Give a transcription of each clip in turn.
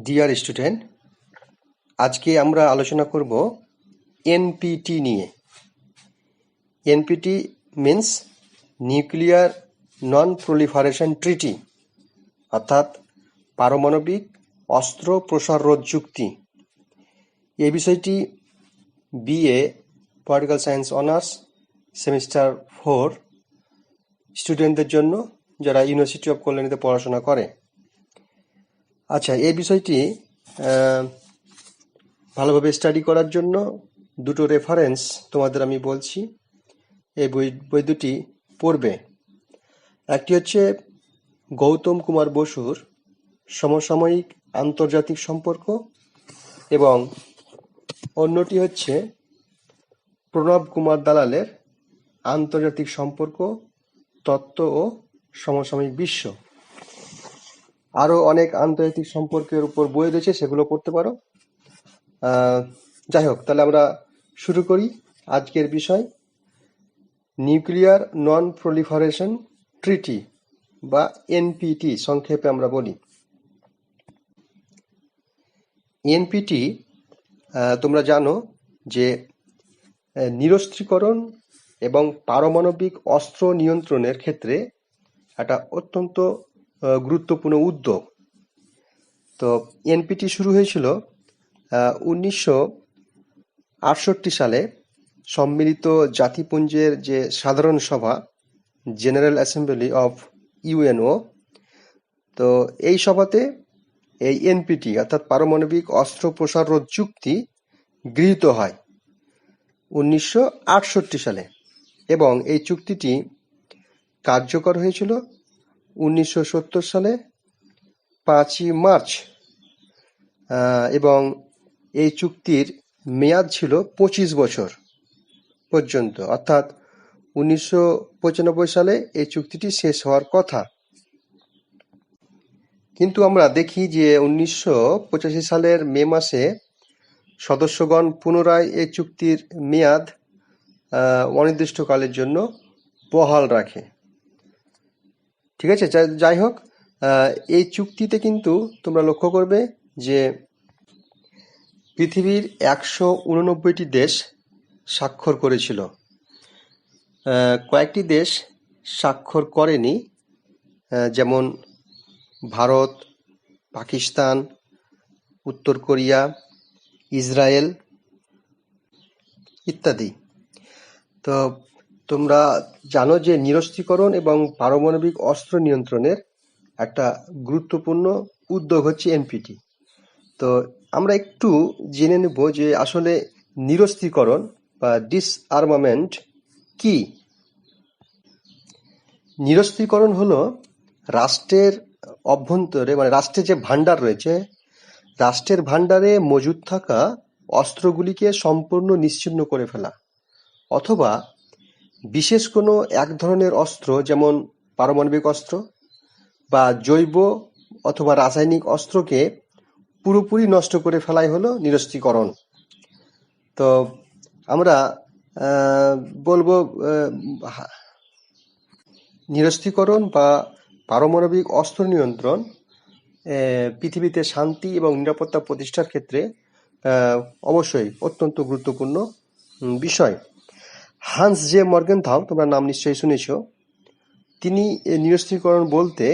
Dear student, আজকে আমরা আলোচনা করব এনপিটি নিয়ে। NPT means nuclear non proliferation treaty, অর্থাৎ পারমাণবিক অস্ত্র প্রসার রোধ চুক্তি। এই বিষয়টি BA political science honours semester 4 স্টুডেন্টদের জন্য, যারা ইউনিভার্সিটি অফ কল্যাণীতে পড়াশোনা করে। আচ্ছা, এই বিষয়টি ভালোভাবে স্টাডি করার জন্য দুটো রেফারেন্স তোমাদের আমি বলছি, এই বই দুটি পড়বে। একটি হচ্ছে গৌতম কুমার বসুর সমসাময়িক আন্তর্জাতিক সম্পর্ক এবং অন্যটি হচ্ছে প্রণব কুমার দালালের আন্তর্জাতিক সম্পর্ক, তত্ত্ব ও সমসাময়িক বিশ্ব। আরও অনেক আন্তর্জাতিক সম্পর্কের উপর বই রয়েছে, সেগুলো পড়তে পারো। যাই হোক, তাহলে আমরা শুরু করি আজকের বিষয়, নিউক্লিয়ার নন প্রলিফারেশন ট্রিটি বা এনপিটি সংক্ষেপে আমরা বলি। এনপিটি তোমরা জানো যে নিরস্ত্রীকরণ এবং পারমাণবিক অস্ত্র নিয়ন্ত্রণের ক্ষেত্রে একটা অত্যন্ত গুরুত্বপূর্ণ উদ্যোগ। তো এনপিটি শুরু হয়েছিল 1968 সালে সম্মিলিত জাতিপুঞ্জের যে সাধারণ সভা, জেনারেল অ্যাসেম্বলি অফ ইউএনও, তো এই সভাতে এই এনপিটি অর্থাৎ পারমাণবিক অস্ত্র প্রসার রোধ চুক্তি গৃহীত হয় 1968 সালে, এবং এই চুক্তিটি কার্যকর হয়েছিল 1970 সালে 5ই মার্চ, এবং এই চুক্তির মেয়াদ ছিল 25 বছর পর্যন্ত, অর্থাৎ 1995 সালে এই চুক্তিটি শেষ হওয়ার কথা। কিন্তু আমরা দেখি যে 1985 সালের মে মাসে সদস্যগণ পুনরায় এই চুক্তির মেয়াদ অনির্দিষ্টকালের জন্য বহাল রাখে। ঠিক আছে, যাই হোক, এই চুক্তিতে কিন্তু তোমরা লক্ষ্য করবে যে পৃথিবীর 189টি দেশ স্বাক্ষর করেছিল। কয়েকটি দেশ স্বাক্ষর করেনি, যেমন ভারত, পাকিস্তান, উত্তর কোরিয়া, ইসরায়েল ইত্যাদি। তো তোমরা জানো যে নিরস্ত্রীকরণ এবং পারমাণবিক অস্ত্র নিয়ন্ত্রণের একটা গুরুত্বপূর্ণ উদ্যোগ হচ্ছে এনপিটি। তো আমরা একটু জেনে নেব যে আসলে নিরস্ত্রীকরণ বা ডিসআর্মামেন্ট কি। নিরস্ত্রীকরণ হলো রাষ্ট্রের অভ্যন্তরে, মানে রাষ্ট্রের যে ভান্ডার রয়েছে, রাষ্ট্রের ভান্ডারে মজুদ থাকা অস্ত্রগুলিকে সম্পূর্ণ নিশ্চিহ্ন করে ফেলা, অথবা বিশেষ কোনো এক ধরনের অস্ত্র, যেমন পারমাণবিক অস্ত্র বা জৈব অথবা রাসায়নিক অস্ত্রকে পুরোপুরি নষ্ট করে ফেলাই হলো নিরস্ত্রীকরণ। তো আমরা বলবো নিরস্ত্রীকরণ বা পারমাণবিক অস্ত্র নিয়ন্ত্রণ পৃথিবীতে শান্তি এবং নিরাপত্তা প্রতিষ্ঠার ক্ষেত্রে অবশ্যই অত্যন্ত গুরুত্বপূর্ণ বিষয়। হান্স জে মর্গেনথাউ, তোমরা নাম নিশ্চয়ই শুনেছ, তিনি নিরস্ত্রীকরণ বলতে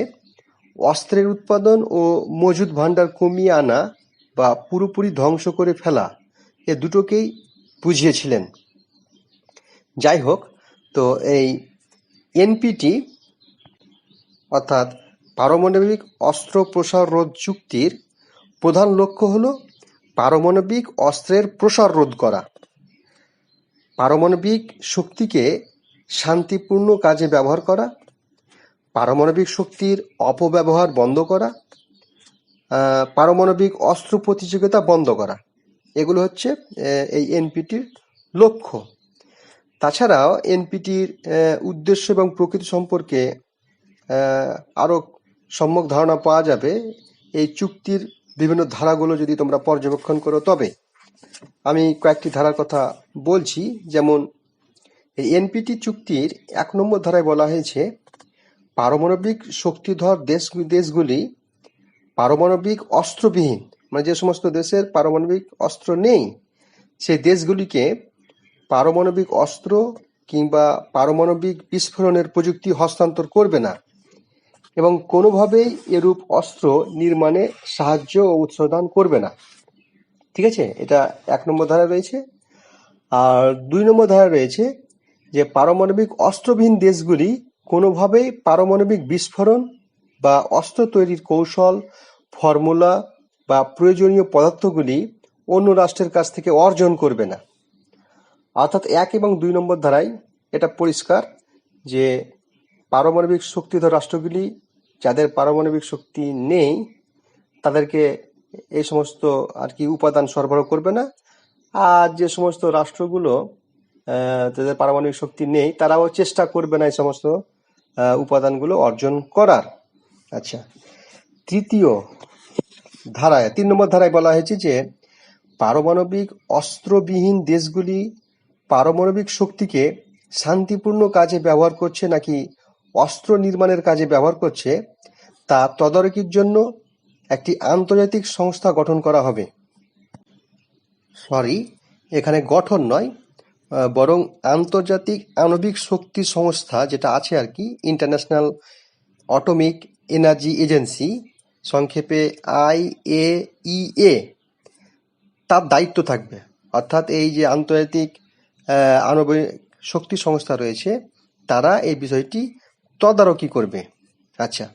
অস্ত্রের উৎপাদন ও মজুদ ভাণ্ডার কমিয়ে আনা বা পুরোপুরি ধ্বংস করে ফেলা, এ দুটোকেই বুঝিয়েছিলেন। যাই হোক, তো এই এনপিটি অর্থাৎ পারমাণবিক অস্ত্র প্রসার রোধ চুক্তির প্রধান লক্ষ্য হল পারমাণবিক অস্ত্রের প্রসার রোধ করা, পারমাণবিক শক্তিকে শান্তিপূর্ণ কাজে ব্যবহার করা, পারমাণবিক শক্তির অপব্যবহার বন্ধ করা, পারমাণবিক অস্ত্র প্রতিযোগিতা বন্ধ করা, এগুলো হচ্ছে এই এনপিটির লক্ষ্য। তাছাড়াও এনপিটির উদ্দেশ্য এবং প্রকৃতি সম্পর্কে আরও সম্যক ধারণা পাওয়া যাবে এই চুক্তির বিভিন্ন ধারাগুলো যদি তোমরা পর্যবেক্ষণ করো। তবে আমি কয়েকটি ধারার কথা বলছি, যেমন এই এনপিটি চুক্তির 1 নম্বর ধারায় বলা হয়েছে, পারমাণবিক শক্তিধর দেশগুলি পারমাণবিক অস্ত্রবিহীন মানে যে সমস্ত দেশের পারমাণবিক অস্ত্র নেই সেই দেশগুলিকে পারমাণবিক অস্ত্র কিংবা পারমাণবিক বিস্ফোরণের প্রযুক্তি হস্তান্তর করবে না এবং কোনোভাবেই এরূপ অস্ত্র নির্মাণে সাহায্য ও উৎসাহদান করবে না। ঠিক আছে, এটা 1 নম্বর ধারা রয়েছে। আর 2 নম্বর ধারা রয়েছে যে পারমাণবিক অস্ত্রবিহীন দেশগুলি কোনোভাবেই পারমাণবিক বিস্ফোরণ বা অস্ত্র তৈরির কৌশল, ফর্মুলা বা প্রয়োজনীয় পদার্থগুলি অন্য রাষ্ট্রের কাছ থেকে অর্জন করবে না। অর্থাৎ 1 এবং 2 নম্বর ধারায় এটা পরিষ্কার যে পারমাণবিক শক্তিধর রাষ্ট্রগুলি যাদের পারমাণবিক শক্তি নেই তাদেরকে এই সমস্ত আর কি উপাদান সরবরাহ করবে না। আর যে সমস্ত রাষ্ট্রগুলো যাদের পারমাণবিক শক্তি নেই তারাও চেষ্টা করবে না এই সমস্ত উপাদানগুলো অর্জন করার। আচ্ছা, 3 নম্বর ধারায় বলা হয়েছে যে পারমাণবিক অস্ত্রবিহীন দেশগুলি পারমাণবিক শক্তিকে শান্তিপূর্ণ কাজে ব্যবহার করছে নাকি অস্ত্র নির্মাণের কাজে ব্যবহার করছে তা তদারকির জন্য একটি আন্তর্জাতিক সংস্থা গঠন করা হবে। সরি, এখানে গঠন নয়, বরং আন্তর্জাতিক আণবিক শক্তি সংস্থা যেটা আছে আর কি, ইন্টারন্যাশনাল অটোমিক এনার্জি এজেন্সি, সংক্ষেপে IAEA, তার দায়িত্ব থাকবে। অর্থাৎ এই যে আন্তর্জাতিক আণবিক শক্তি সংস্থা রয়েছে তারা এই বিষয়টি তদারকি করবে। আচ্ছা,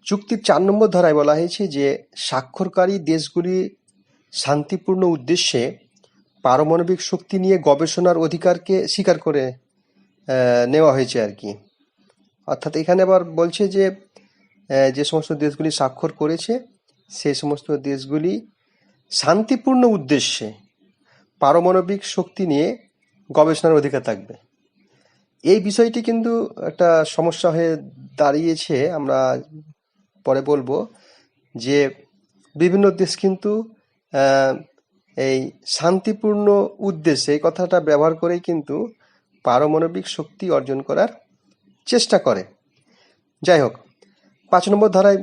চুক্তির 4 নম্বর ধারায় বলা হয়েছে যে স্বাক্ষরকারী দেশগুলি শান্তিপূর্ণ উদ্দেশ্যে পারমাণবিক শক্তি নিয়ে গবেষণার অধিকারকে স্বীকার করে নেওয়া হয়েছে আর কি। অর্থাৎ এখানে আবার বলছে যে যে সমস্ত দেশগুলি স্বাক্ষর করেছে সেই সমস্ত দেশগুলি শান্তিপূর্ণ উদ্দেশ্যে পারমাণবিক শক্তি নিয়ে গবেষণার অধিকার থাকবে। এই বিষয়টি কিন্তু একটা সমস্যা হয়ে দাঁড়িয়েছে, আমরা পরে বলবো, যে বিভিন্ন দেশ কিন্তু এই শান্তিপূর্ণ উদ্দেশ্যে এই কথাটা ব্যবহার করেই কিন্তু পারমাণবিক শক্তি অর্জন করার চেষ্টা করে। যাই হোক, 5 নম্বর ধারায়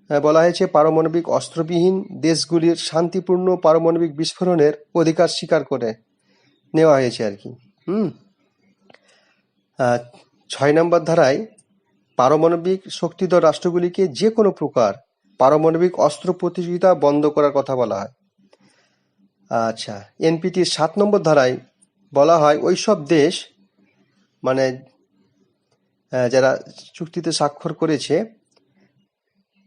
বলা হয়েছে পারমাণবিক অস্ত্রবিহীন দেশগুলির শান্তিপূর্ণ পারমাণবিক বিস্ফোরণের অধিকার স্বীকার করে নেওয়া হয়েছে আর কি। 6 নম্বর ধারায় পারমাণবিক শক্তিধর রাষ্ট্রগুলিকে যে কোনো প্রকার পারমাণবিক অস্ত্র প্রতিযোগিতা বন্ধ করার কথা বলা হয়। আচ্ছা, NPTর 7 নম্বর ধারায় বলা হয় ওইসব দেশ মানে যারা চুক্তিতে স্বাক্ষর করেছে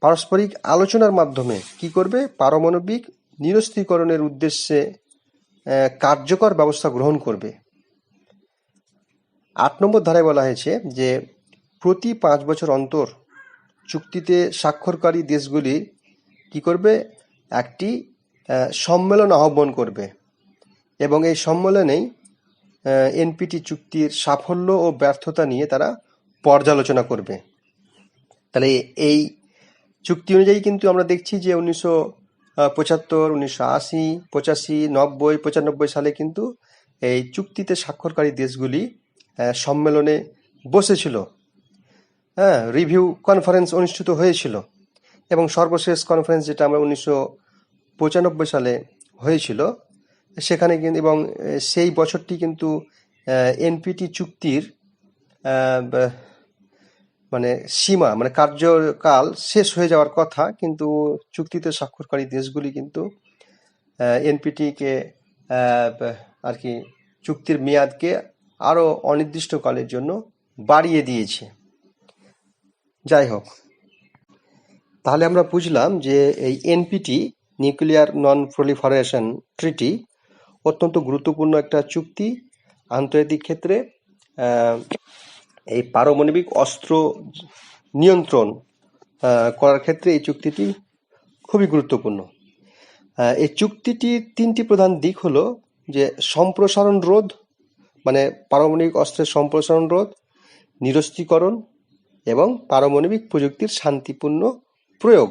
পারস্পরিক আলোচনার মাধ্যমে কি করবে, পারমাণবিক নিরস্ত্রীকরণের উদ্দেশ্যে কার্যকর ব্যবস্থা গ্রহণ করবে। 8 নম্বর ধারায় বলা হয়েছে যে প্রতি 5 বছর অন্তর চুক্তিতে স্বাক্ষরকারী দেশগুলি কি করবে, একটি সম্মেলন আহ্বান করবে এবং এই সম্মেলনেই NPT চুক্তির সাফল্য ও ব্যর্থতা নিয়ে তারা পর্যালোচনা করবে। তাহলে এই চুক্তি অনুযায়ী কিন্তু আমরা দেখছি যে 1975, 1980, 85, 90, 95 সালে কিন্তু এই চুক্তিতে স্বাক্ষরকারী দেশগুলি সম্মেলনে বসেছিল, রিভিউ কনফারেন্স অনুষ্ঠিত হয়েছিল এবং সর্বশেষ কনফারেন্স যেটা আমরা 1995 সালে হয়েছিল সেখানে কিন্তু, এবং সেই বছরটি কিন্তু NPT চুক্তির মানে সীমা মানে কার্যকাল শেষ হয়ে যাওয়ার কথা, কিন্তু চুক্তিতে স্বাক্ষরকারী দেশগুলি কিন্তু NPT-কে আর কি চুক্তির মেয়াদকে আরও অনির্দিষ্টকালের জন্য বাড়িয়ে দিয়েছে। যাই হোক, তাহলে আমরা বুঝলাম যে এই NPT নিউক্লিয়ার নন প্রলিফারেশন ট্রিটি অত্যন্ত গুরুত্বপূর্ণ একটা চুক্তি। আন্তর্জাতিক ক্ষেত্রে এই পারমাণবিক অস্ত্র নিয়ন্ত্রণ করার ক্ষেত্রে এই চুক্তিটি খুবই গুরুত্বপূর্ণ। এই চুক্তিটির 3টি প্রধান দিক হলো যে সম্প্রসারণ রোধ, মানে পারমাণবিক অস্ত্রের সম্প্রসারণ রোধ, নিরস্ত্রীকরণ এবং পারমাণবিক প্রযুক্তির শান্তিপূর্ণ প্রয়োগ।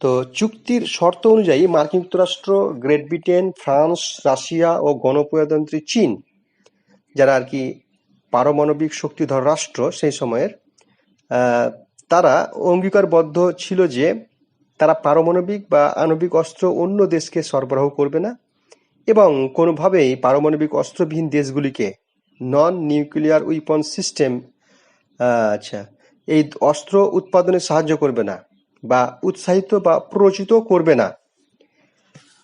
তো চুক্তির শর্ত অনুযায়ী মার্কিন যুক্তরাষ্ট্র, গ্রেট ব্রিটেন, ফ্রান্স, রাশিয়া ও গণপ্রজাতন্ত্রী চীন, যারা আর কি পারমাণবিক শক্তিধর রাষ্ট্র সেই সময়ের, তারা অঙ্গীকারবদ্ধ ছিল যে তারা পারমাণবিক বা আণবিক অস্ত্র অন্য দেশকে সরবরাহ করবে না এবং কোনোভাবেই পারমাণবিক অস্ত্রবিহীন দেশগুলিকে নন নিউক্লিয়ার উইপন সিস্টেম আচ্ছা এই অস্ত্র উৎপাদনে সাহায্য করবে না বা উৎসাহিত বা প্ররোচিত করবে না।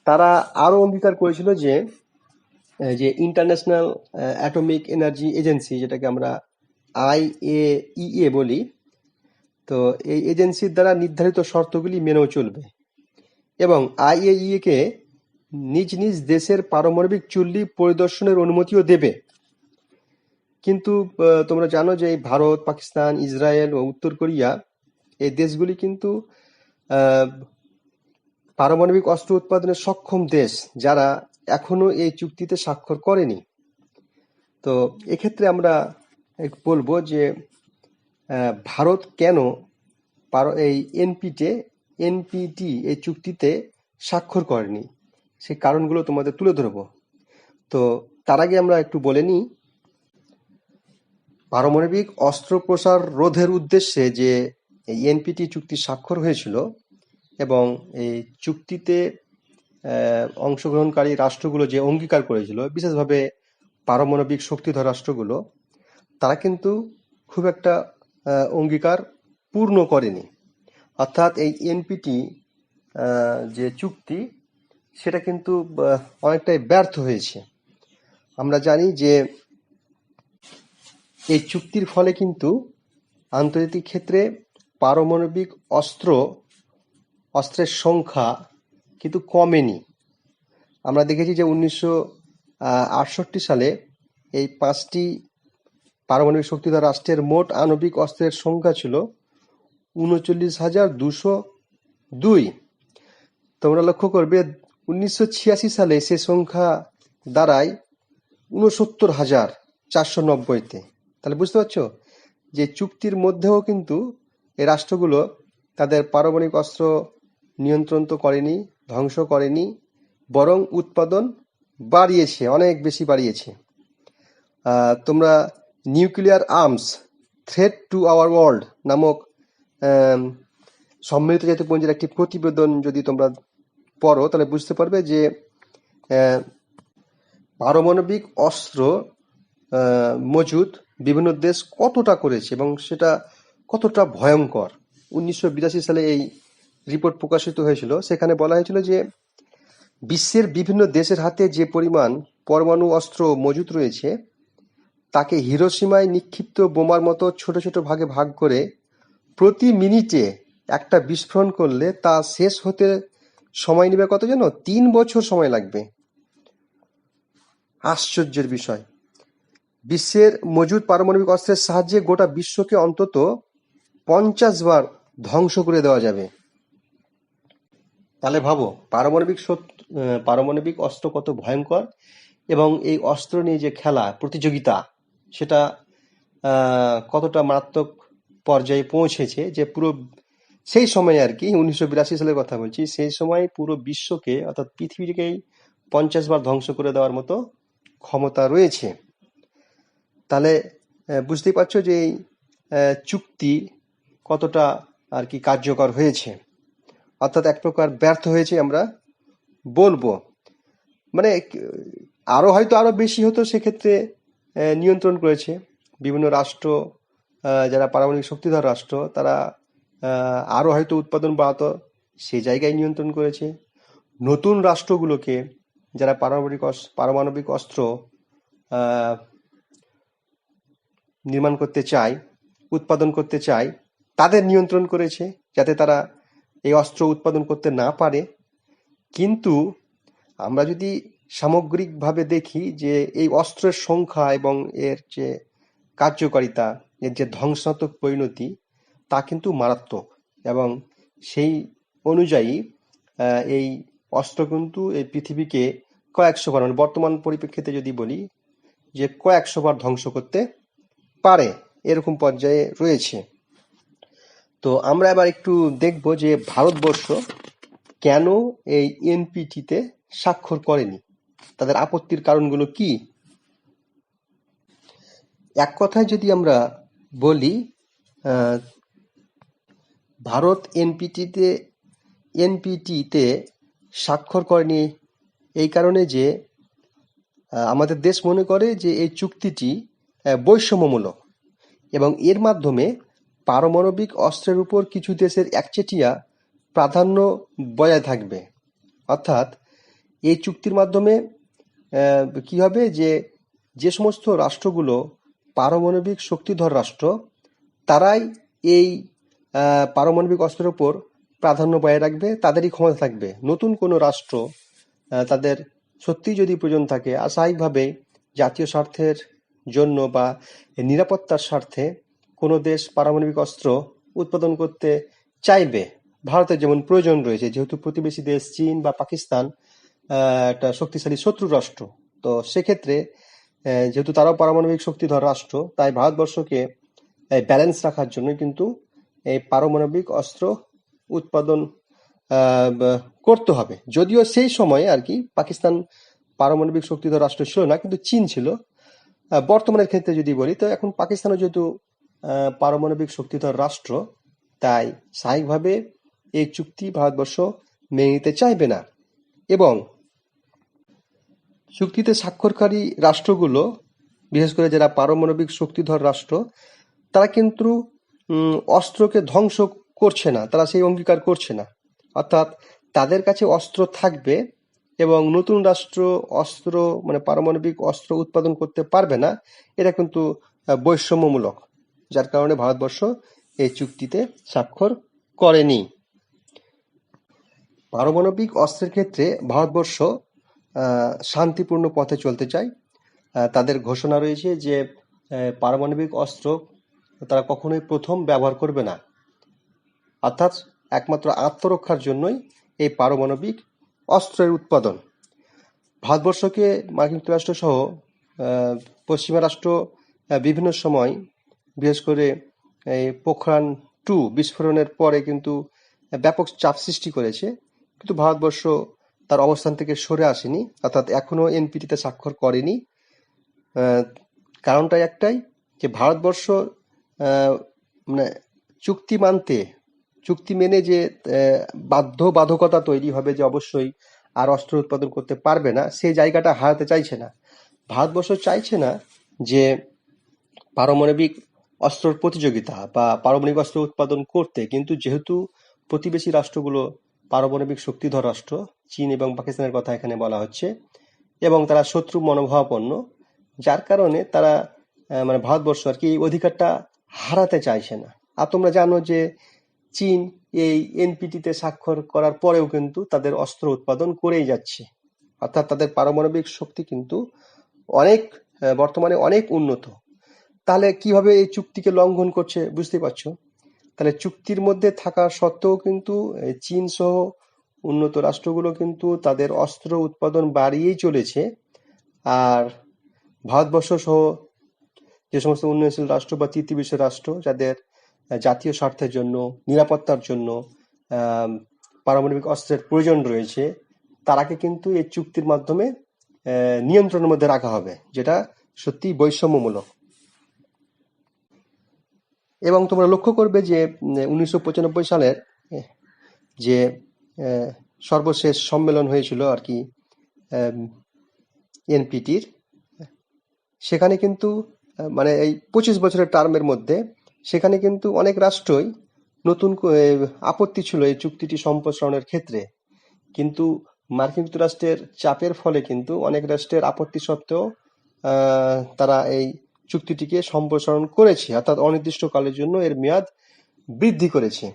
তারা আরো অঙ্গীকার করেছিল যে যে ইন্টারন্যাশনাল অ্যাটমিক এনার্জি এজেন্সি, যেটাকে আমরা IAEA বলি, তো এই এজেন্সির দ্বারা নির্ধারিত শর্তগুলি মেনেও চলবে এবং IAEA কে নিজ নিজ দেশের পারমাণবিক চুল্লি পরিদর্শনের অনুমতিও দেবে। কিন্তু তোমরা জানো যে এই ভারত, পাকিস্তান, ইসরায়েল ও উত্তর কোরিয়া এই দেশগুলি কিন্তু আহ, পারমাণবিক অস্ত্র উৎপাদনে সক্ষম দেশ, যারা এখনো এই চুক্তিতে স্বাক্ষর করেনি। তো এক্ষেত্রে আমরা বলবো যে ভারত কেন এই এনপিটি এই চুক্তিতে স্বাক্ষর করেনি, সেই কারণগুলো তোমাদের তুলে ধরবো। তো তার আগে আমরা একটু বলে নিই, পারমাণবিক অস্ত্র প্রসার রোধের উদ্দেশ্যে যে এই এনপিটি চুক্তি স্বাক্ষর হয়েছিল এবং এই চুক্তিতে অংশগ্রহণকারী রাষ্ট্রগুলো যে অঙ্গীকার করেছিল, বিশেষভাবে পারমাণবিক শক্তিধর রাষ্ট্রগুলো, তারা কিন্তু খুব একটা অঙ্গীকার পূর্ণ করেনি। অর্থাৎ এই এনপিটি যে চুক্তি, সেটা কিন্তু অনেকটাই ব্যর্থ হয়েছে। আমরা জানি যে এই চুক্তির ফলে কিন্তু আন্তর্জাতিক ক্ষেত্রে পারমাণবিক অস্ত্রের সংখ্যা কিন্তু কমেনি। আমরা দেখেছি যে 1968 সালে এই 5টি পারমাণবিক শক্তিধর রাষ্ট্রের মোট আণবিক অস্ত্রের সংখ্যা ছিল 39,202। তোমরা লক্ষ্য করবে 1986 সালে সে সংখ্যা দাঁড়ায় 69,490-তে। তাহলে বুঝতে পারছো যে চুক্তির মধ্যেও কিন্তু এই রাষ্ট্রগুলো তাদের পারমাণবিক অস্ত্র নিয়ন্ত্রণ তো করেনি, ধ্বংস করেনি, বরং উৎপাদন বাড়িয়েছে, অনেক বেশি বাড়িয়েছে। তোমরা nuclear arms threat to our world নামক সম্মিলিত জাতিপুঞ্জের একটি প্রতিবেদন যদি তোমরা পড়ো, তাহলে বুঝতে পারবে যে পারমাণবিক অস্ত্র মজুদ বিভিন্ন দেশ কতটা করেছে এবং সেটা কতটা ভয়ঙ্কর। 1982 সালে এই রিপোর্ট প্রকাশিত হয়েছিল। সেখানে বলা হয়েছিল যে বিশ্বের বিভিন্ন দেশের হাতে যে পরিমাণ পরমাণু অস্ত্র মজুদ রয়েছে, তাকে হিরোশিমায় নিক্ষিপ্ত বোমার মতো ছোট ছোট ভাগে ভাগ করে প্রতি মিনিটে একটা বিস্ফোরণ করলে তা শেষ হতে সময় নেবে কত জানো? 3 বছর সময় লাগবে। আশ্চর্যের বিষয়। বিশ্বের মজুদ পারমাণবিক অস্ত্রের সাহায্যে গোটা বিশ্বকে অন্তত 50 বার ধ্বংস করে দেওয়া যাবে। তাহলে ভাবো পারমাণবিক অস্ত্র কত ভয়ঙ্কর এবং এই অস্ত্র নিয়ে যে খেলা, প্রতিযোগিতা, সেটা কতটা মারাত্মক পর্যায়ে পৌঁছেছে যে পুরো সেই সময় আর কি 1982 সালের কথা বলছি, সেই সময় পুরো বিশ্বকে অর্থাৎ পৃথিবীকেই 50 বার ধ্বংস করে দেওয়ার মতো ক্ষমতা রয়েছে। তাহলে বুঝতেই পারছো যে এই চুক্তি কতটা আর কি কার্যকর হয়েছে, অর্থাৎ এক প্রকার ব্যর্থ হয়েছে আমরা বলবো। মানে আরো হয়তো আরো বেশি হতো, সেক্ষেত্রে নিয়ন্ত্রণ করেছে বিভিন্ন রাষ্ট্র, যারা পারমাণবিক শক্তিধর রাষ্ট্র, তারা আরো হয়তো উৎপাদন বাড়াতো, সে জায়গায় নিয়ন্ত্রণ করেছে। নতুন রাষ্ট্রগুলোকে যারা পারমাণবিক অস্ত্র নির্মাণ করতে চায়, উৎপাদন করতে চায়, তাদের নিয়ন্ত্রণ করেছে যাতে তারা এই অস্ত্র উৎপাদন করতে না পারে। কিন্তু আমরা যদি সামগ্রিকভাবে দেখি যে এই অস্ত্রের সংখ্যা এবং এর যে কার্যকারিতা, এর যে ধ্বংসাত্মক পরিণতি, তা কিন্তু মারাত্মক। এবং সেই অনুযায়ী এই অস্ত্র কিন্তু এই পৃথিবীকে কয়েকশো বার, মানে বর্তমান পরিপ্রেক্ষিতে যদি বলি যে কয়েকশো বার ধ্বংস করতে পারে, এরকম পর্যায়ে রয়েছে। তো আমরা এবার একটু দেখব যে ভারতবর্ষ কেন এই এনপিটিতে স্বাক্ষর করেনি, তাদের আপত্তির কারণগুলো কি। এক কথায় যদি আমরা বলি, ভারত এনপিটিতে এনপিটিতে স্বাক্ষর করেনি এই কারণে যে আমাদের দেশ মনে করে যে এই চুক্তিটি বৈষম্যমূলক এবং এর মাধ্যমে পারমাণবিক অস্ত্রের উপর কিছু দেশের একচেটিয়া প্রাধান্য বজায় থাকবে। অর্থাৎ এই চুক্তির মাধ্যমে কি হবে যে যে সমস্ত রাষ্ট্রগুলো পারমাণবিক শক্তিধর রাষ্ট্র তারাই এই পারমাণবিক অস্ত্রের উপর প্রাধান্য বজায় রাখবে, তাদেরই ক্ষমতা থাকবে। নতুন কোনো রাষ্ট্র তাদের সত্যিই যদি প্রয়োজন থাকে আর স্বাভাবিকভাবে জাতীয় স্বার্থের জন্য বা নিরাপত্তার স্বার্থে কোনো দেশ পারমাণবিক অস্ত্র উৎপাদন করতে চাইবে, ভারতের যেমন প্রয়োজন রয়েছে, যেহেতু প্রতিবেশী দেশ চীন বা পাকিস্তান একটা শক্তিশালী শত্রু রাষ্ট্র, তো সেক্ষেত্রে যেহেতু তারাও পারমাণবিক শক্তিধর রাষ্ট্র, তাই ভারতবর্ষকে ব্যালেন্স রাখার জন্য কিন্তু এই পারমাণবিক অস্ত্র উৎপাদন করতে হবে। যদিও সেই সময়ে আর কি পাকিস্তান পারমাণবিক শক্তিধর রাষ্ট্র ছিল না, কিন্তু চীন ছিল। বর্তমানের ক্ষেত্রে যদি বলি, তো এখন পাকিস্তানও যেহেতু পারমাণবিক শক্তিধর রাষ্ট্র, তাই স্বাভাবিকভাবে এই চুক্তি ভারতবর্ষ মেনে নিতে চাইবে না। এবং চুক্তিতে স্বাক্ষরকারী রাষ্ট্রগুলো, বিশেষ করে যারা পারমাণবিক শক্তিধর রাষ্ট্র, তারা কিন্তু অস্ত্রকে ধ্বংস করছে না, তারা সেই অঙ্গীকার করছে না। অর্থাৎ তাদের কাছে অস্ত্র থাকবে এবং নতুন রাষ্ট্র অস্ত্র মানে পারমাণবিক অস্ত্র উৎপাদন করতে পারবে না, এটা কিন্তু বৈষম্যমূলক, যার কারণে ভারতবর্ষ এই চুক্তিতে স্বাক্ষর করেনি। পারমাণবিক অস্ত্রের ক্ষেত্রে ভারতবর্ষ শান্তিপূর্ণ পথে চলতে চায়। তাদের ঘোষণা রয়েছে যে পারমাণবিক অস্ত্র তারা কখনোই প্রথম ব্যবহার করবে না, অর্থাৎ একমাত্র আত্মরক্ষার জন্যই এই পারমাণবিক অস্ত্রের উৎপাদন। ভারতবর্ষকে মার্কিন যুক্তরাষ্ট্র সহ পশ্চিমা রাষ্ট্র বিভিন্ন সময়, বিশেষ করে এই পোখরান-2 বিস্ফোরণের পরে কিন্তু ব্যাপক চাপ সৃষ্টি করেছে, কিন্তু ভারতবর্ষ তার অবস্থান থেকে সরে আসেনি, অর্থাৎ এখনো এনপিটিতে স্বাক্ষর করেনি। কারণটা একটাই, যে ভারতবর্ষ মানে চুক্তি মেনে যে বাধ্যবাধকতা তৈরি হবে যে অবশ্যই আর অস্ত্র উৎপাদন করতে পারবে না, সেই জায়গাটা হারাতে চাইছে না। ভারতবর্ষ চাইছে না যে পারমাণবিক অস্ত্রের প্রতিযোগিতা বা পারমাণবিক অস্ত্র উৎপাদন করতে, কিন্তু যেহেতু প্রতিবেশী রাষ্ট্রগুলো পারমাণবিক শক্তিধর রাষ্ট্র, চীন এবং পাকিস্তানের কথা এখানে বলা হচ্ছে, এবং তারা শত্রু মনোভাবাপন্ন, যার কারণে তারা মানে ভারতবর্ষ আর কি এই অধিকারটা হারাতে চাইছে না। আর তোমরা জানো যে চীন এই এনপিটিতে স্বাক্ষর করার পরেও কিন্তু তাদের অস্ত্র উৎপাদন করেই যাচ্ছে, অর্থাৎ তাদের পারমাণবিক শক্তি কিন্তু বর্তমানে অনেক উন্নত। তাহলে কিভাবে এই চুক্তিকে লঙ্ঘন করছে বুঝতে পারছো? তাহলে চুক্তির মধ্যে থাকা সত্ত্বেও কিন্তু চীন সহ উন্নত রাষ্ট্রগুলো কিন্তু তাদের অস্ত্র উৎপাদন বাড়িয়েই চলেছে, আর ভারতবর্ষ সহ যে সমস্ত উন্নয়নশীল রাষ্ট্র বা তৃতীয় বিশ্বের রাষ্ট্র যাদের জাতীয় স্বার্থের জন্য, নিরাপত্তার জন্য পারমাণবিক অস্ত্রের প্রয়োজন রয়েছে, তারাকে কিন্তু এই চুক্তির মাধ্যমে নিয়ন্ত্রণের মধ্যে রাখা হবে, যেটা সত্যি বৈষম্যমূলক। এবং তোমরা লক্ষ্য করবে যে 1995 সালের যে সর্বশেষ সম্মেলন হয়েছিল আর কি এনপিটির, সেখানে কিন্তু মানে এই 25 বছরের টার্মের মধ্যে সেখানে কিন্তু অনেক রাষ্ট্রই নতুন আপত্তি ছিল এই চুক্তিটি সম্প্রসারণের ক্ষেত্রে, কিন্তু মার্কিন যুক্তরাষ্ট্রের চাপের ফলে কিন্তু অনেক রাষ্ট্রের আপত্তি সত্ত্বেও তারা এই চুক্তিটিকে সম্প্রসারণ করেছে, অর্থাৎ অনির্দিষ্টকালের জন্য এর মেয়াদ বৃদ্ধি করেছে।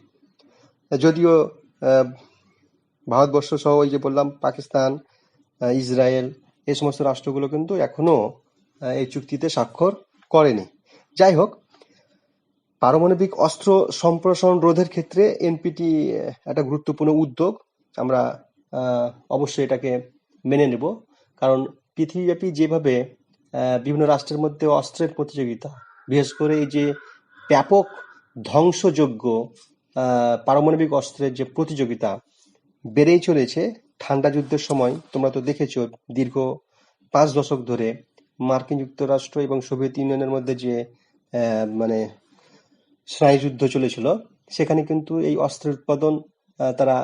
যদিও ভারতবর্ষ সহ ওই যে বললাম পাকিস্তান, ইসরায়েল, এই সমস্ত রাষ্ট্রগুলো কিন্তু এখনো এই চুক্তিতে স্বাক্ষর করেনি। যাই হোক, পারমাণবিক অস্ত্র সম্প্রসারণ রোধের ক্ষেত্রে এনপিটি একটা গুরুত্বপূর্ণ উদ্যোগ। আমরা অবশ্যই এটাকে মেনে নেব, কারণ পৃথিবীব্যাপী যেভাবে বিভিন্ন রাষ্ট্রের মধ্যে অস্ত্রের প্রতিযোগিতা, বিশেষ করে এই যে ব্যাপক ধ্বংসযোগ্য পারমাণবিক অস্ত্রের যে প্রতিযোগিতা বেড়েই চলেছে। ঠান্ডা যুদ্ধের সময় তোমরা তো দেখেছো, দীর্ঘ 5 দশক ধরে মার্কিন যুক্তরাষ্ট্র এবং সোভিয়েত ইউনিয়নের মধ্যে যে মানে স্নায়ুযুদ্ধ চলেছিল, সেখানে কিন্তু এই অস্ত্রের উৎপাদন তারা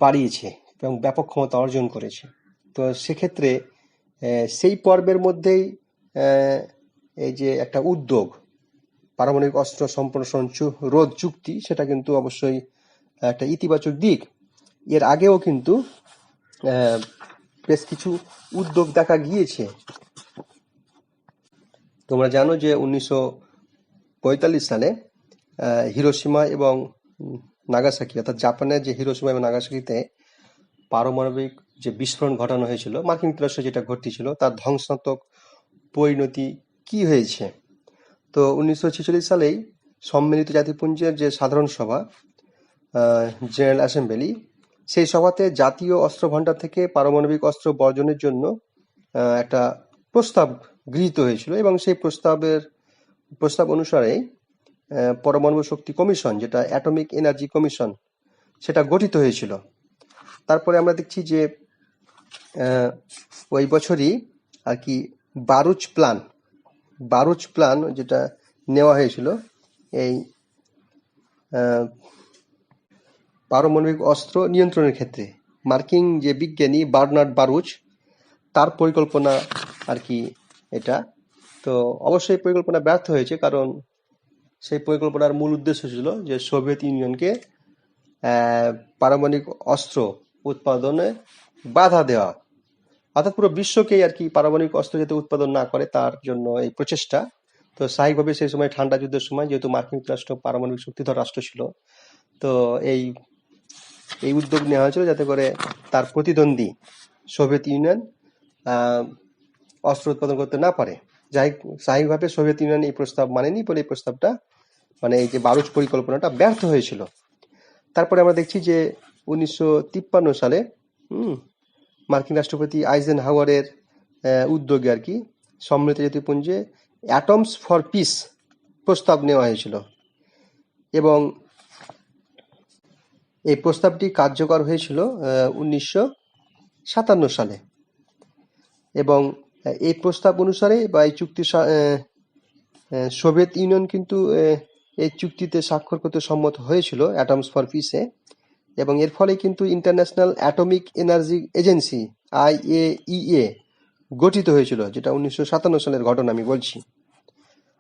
বাড়িয়েছে এবং ব্যাপক ক্ষমতা অর্জন করেছে। তো সেক্ষেত্রে সেই পর্বের মধ্যেই এই যে একটা উদ্যোগ পারমাণবিক অস্ত্র সম্প্রসারণ রোধ চুক্তি, সেটা কিন্তু অবশ্যই একটা ইতিবাচক দিক। এর আগেও কিন্তু বেশ কিছু উদ্যোগ দেখা গিয়েছে। তোমরা জানো যে 1945 সালে হিরোশিমা এবং নাগাসাকি, অর্থাৎ জাপানের যে হিরোশিমা এবং নাগাসাকিতে পারমাণবিক যে বিস্ফোরণ ঘটানো হয়েছিল, মার্কিন যুক্তরাষ্ট্রে যেটা ঘটেছিল তার ধ্বংসাত্মক পরিণতি কি হয়েছে। তো 1946 সালেই সম্মিলিত জাতিপুঞ্জের যে সাধারণ সভা, জেনারেল অ্যাসেম্বলি, সেই সভাতে জাতীয় অস্ত্র ভাণ্ডার থেকে পারমাণবিক অস্ত্র বর্জনের জন্য একটা প্রস্তাব গৃহীত হয়েছিল এবং সেই প্রস্তাব অনুসারে পরমাণু শক্তি কমিশন, যেটা অ্যাটমিক এনার্জি কমিশন, সেটা গঠিত হয়েছিল। তারপরে আমরা দেখছি যে ওই বছরই আর কি বারুচ প্ল্যান যেটা নেওয়া হয়েছিল এই পারমাণবিক অস্ত্র নিয়ন্ত্রণের ক্ষেত্রে। মার্কিন যে বিজ্ঞানী বার্নার্ড বারুচ, তার পরিকল্পনা আর কি এটা। তো অবশ্যই পরিকল্পনা ব্যর্থ হয়েছে, কারণ সেই পরিকল্পনার মূল উদ্দেশ্য ছিল যে সোভিয়েত ইউনিয়নকে পারমাণবিক অস্ত্র উৎপাদনে বাধা দেওয়া, অর্থাৎ পুরো বিশ্বকেই আর কি পারমাণবিক অস্ত্র যাতে উৎপাদন না করে তার জন্য এই প্রচেষ্টা। তো স্বাভাবিকভাবে সেই সময় ঠান্ডা যুদ্ধের সময়, যেহেতু মার্কিন যুক্তরাষ্ট্র পারমাণবিক শক্তিধর রাষ্ট্র ছিল, তো এই উদ্যোগ নেওয়া হয়েছিল যাতে করে তার প্রতিদ্বন্দ্বী সোভিয়েত ইউনিয়ন অস্ত্র উৎপাদন করতে না পারে। যাই স্বাভাবিকভাবে সোভিয়েত ইউনিয়ন এই প্রস্তাব মানেনি বলে এই প্রস্তাবটা, মানে এই যে বারুচ পরিকল্পনাটা ব্যর্থ হয়েছিল। তারপরে আমরা দেখছি যে 1953 সালে মার্কিন রাষ্ট্রপতি আইজেনহাওয়ারের উদ্যোগে আর কি সম্মিলিত জাতিপুঞ্জে অ্যাটমস ফর পিস প্রস্তাব নেওয়া হয়েছিল এবং এই প্রস্তাবটি কার্যকর হয়েছিল 1957 সালে। এবং এই প্রস্তাব অনুসারে বা এই চুক্তি সোভিয়েত ইউনিয়ন কিন্তু এই চুক্তিতে স্বাক্ষর করতে সম্মত হয়েছিল অ্যাটমস ফর পিসে, এবং এর ফলে কিন্তু international atomic energy agency IAEA গঠিত হয়েছিল, যেটা 1957 সালের ঘটনা আমি বলছি।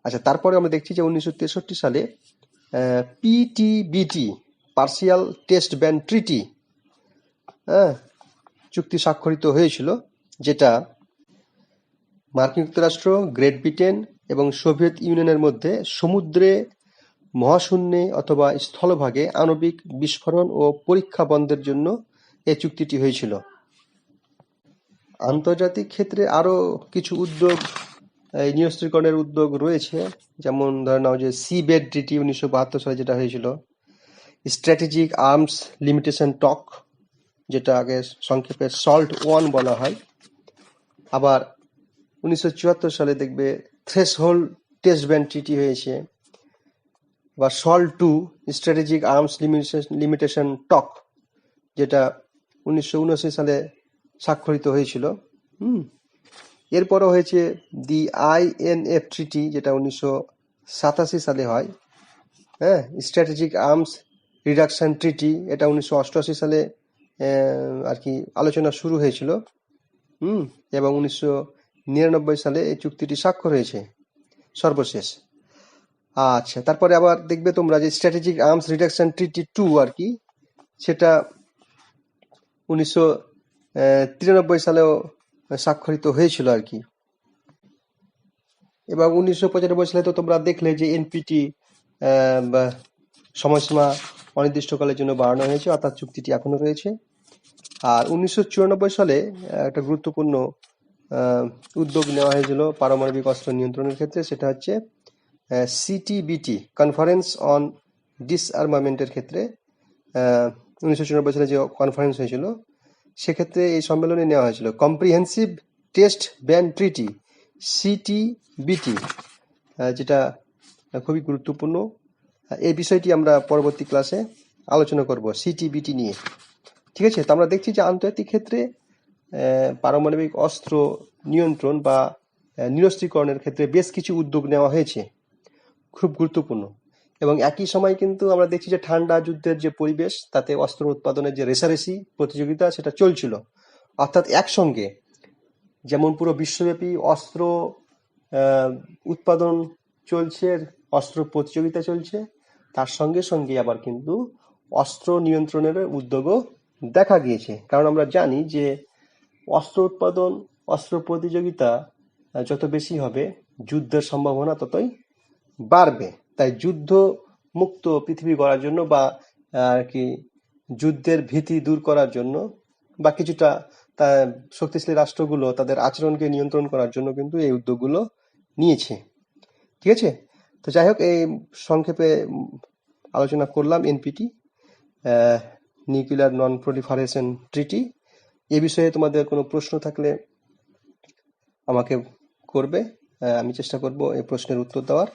আচ্ছা, তারপরে আমরা দেখছি যে 1963 সালে PTBT, partial test ban treaty, চুক্তি স্বাক্ষরিত হয়েছিল, যেটা মার্কিন যুক্তরাষ্ট্র, গ্রেট ব্রিটেন এবং সোভিয়েত ইউনিয়নের মধ্যে সমুদ্রে, মহাশূন্যে অথবা স্থলভাগে আণবিক বিস্ফোরণ ও পরীক্ষা বন্ধের জন্য এই চুক্তিটি হয়েছিল। আন্তর্জাতিক ক্ষেত্রে আরো কিছু উদ্যোগ, এই নিরস্ত্রীকরণের উদ্যোগ রয়েছে, যেমন ধরে নাও যে সিবেড ট্রিটি 1972 সালে যেটা হয়েছিল, স্ট্র্যাটেজিক আর্মস লিমিটেশন টক, যেটা আগে সংক্ষেপে সল্ট 1 বলা হয়। আবার 1974 সালে দেখবে থ্রেশহোল্ড টেস্ট ব্যান ট্রিটি হয়েছে, বা সল্ট 2 স্ট্র্যাটেজিক আর্মস লিমিটেশন টক, যেটা 1979 সালে স্বাক্ষরিত হয়েছিল। এরপরও হয়েছে দি INF ট্রিটি, যেটা 1987 সালে হয়। স্ট্র্যাটেজিক আর্মস রিডাকশন ট্রিটি, এটা 1988 সালে আর কি আলোচনা শুরু হয়েছিল, এবং 1999 সালে এই চুক্তিটি স্বাক্ষর হয়েছে সর্বশেষ। আচ্ছা, তারপরে আবার দেখবে তোমরা যে স্ট্র্যাটেজিক আর্মস রিডাকশন ট্রিটি 2 আর কি, সেটা 1993 সালেও স্বাক্ষরিত হয়েছিল আর কি। এবং 1995 সালে তো তোমরা দেখলে যে NPT সময়সীমা অনির্দিষ্টকালের জন্য বাড়ানো হয়েছে, অর্থাৎ চুক্তিটি এখনো রয়েছে। আর 1994 সালে একটা গুরুত্বপূর্ণ উদ্যোগ নেওয়া হয়েছিল পারমাণবিক অস্ত্র নিয়ন্ত্রণের ক্ষেত্রে, সেটা হচ্ছে CTBT, কনফারেন্স অন ডিসআর্মামেন্টের ক্ষেত্রে। 1994 সালে যে কনফারেন্স হয়েছিল, সেক্ষেত্রে এই সম্মেলনে নেওয়া হয়েছিল comprehensive test ban treaty, CTBT, যেটা খুবই গুরুত্বপূর্ণ। এই বিষয়টি আমরা পরবর্তী ক্লাসে আলোচনা করব, CTBT নিয়ে। ঠিক আছে, তো আমরা দেখছি যে আন্তর্জাতিক ক্ষেত্রে পারমাণবিক অস্ত্র নিয়ন্ত্রণ বা নিরস্ত্রীকরণের ক্ষেত্রে বেশ কিছু উদ্যোগ নেওয়া হয়েছে, খুব গুরুত্বপূর্ণ। এবং একই সময় কিন্তু আমরা দেখছি যে ঠান্ডা যুদ্ধের যে পরিবেশ, তাতে অস্ত্র উৎপাদনের যে রেষারেষি প্রতিযোগিতা সেটা চলছিল। অর্থাৎ একসঙ্গে যেমন পুরো বিশ্বব্যাপী অস্ত্র আহ, উৎপাদন চলছে, অস্ত্র প্রতিযোগিতা চলছে, তার সঙ্গে সঙ্গে আবার কিন্তু অস্ত্র নিয়ন্ত্রণের উদ্যোগও দেখা গিয়েছে। কারণ আমরা জানি যে অস্ত্র উৎপাদন, অস্ত্র প্রতিযোগিতা যত বেশি হবে, যুদ্ধের সম্ভাবনা ততই বাড়বে। তাই যুদ্ধ মুক্ত পৃথিবী গড়ার জন্য বা আর কি যুদ্ধের ভীতি দূর করার জন্য বা কিছুটা শক্তিশালী রাষ্ট্রগুলো তাদের আচরণকে নিয়ন্ত্রণ করার জন্য কিন্তু এই উদ্যোগগুলো নিয়েছে। ঠিক আছে? তো যাই হোক, এই সংক্ষেপে আলোচনা করলাম এনপিটি, নিউক্লিয়ার নন প্রলিফারেশন ট্রিটি। এ বিষয়ে তোমাদের কোনো প্রশ্ন থাকলে আমাকে করবে, আমি চেষ্টা করব এই প্রশ্নের উত্তর দেওয়ার।